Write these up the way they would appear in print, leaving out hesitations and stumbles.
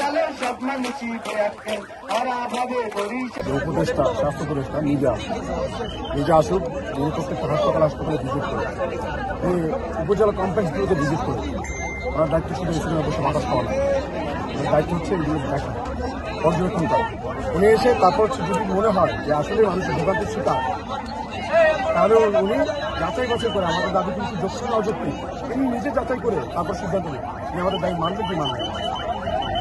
বরিশালের সব মানুষই বেয়াক্কেল ওরা ভাবে বরিশাল। উপদেষ্টা স্বাস্থ্য উপদেষ্টা নিজে আসুক, তিনি প্রত্যেকটা হাসপাতালে ভিজিট করে, তিনি উপজেলা কমপ্লেক্সগুলোতে ভিজিট করে। ওনার দায়িত্ব শুধু এখানে অবশ্য বাতাস পাওয়া না, ওনার দায়িত্ব হচ্ছে এগুলো দেখা, পর্যবেক্ষণ করা। উনি এসে তারপর যদি মনে হয় যে আসলে মানুষের ভোগান্তির শিকার, তাহলে উনি যাচাই বাছাই করে আমাদের দাবি কিন্তু যুক্তি না অযুক্তি, তিনি নিজে যাচাই করে তারপর সিদ্ধান্ত নেন তিনি আমাদের দায়ী মানবে কি মানবে,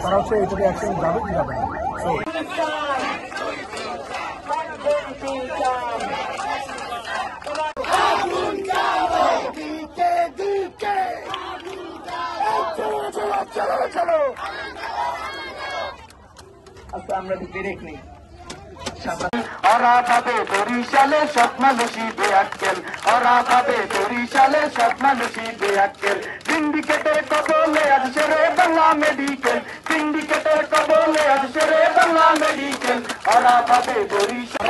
তারা হচ্ছে এটাকে অ্যাকশন যাবে কি যাবে না। আচ্ছা, আমরা ব্রেক নেই। ওরা ভাবে বরিশালের সব মানুষই বেয়াক্কেল ওরা ভাবে বরিশালের সব মানুষই বেয়াক্কেল। সিন্ডিকেটের কবলে আজ সেরে বাংলা মেডিকেল, সিন্ডিকেটের কবলে আজ সেরে বাংলা মেডিকেল। ওরা ভাবে বরিশাল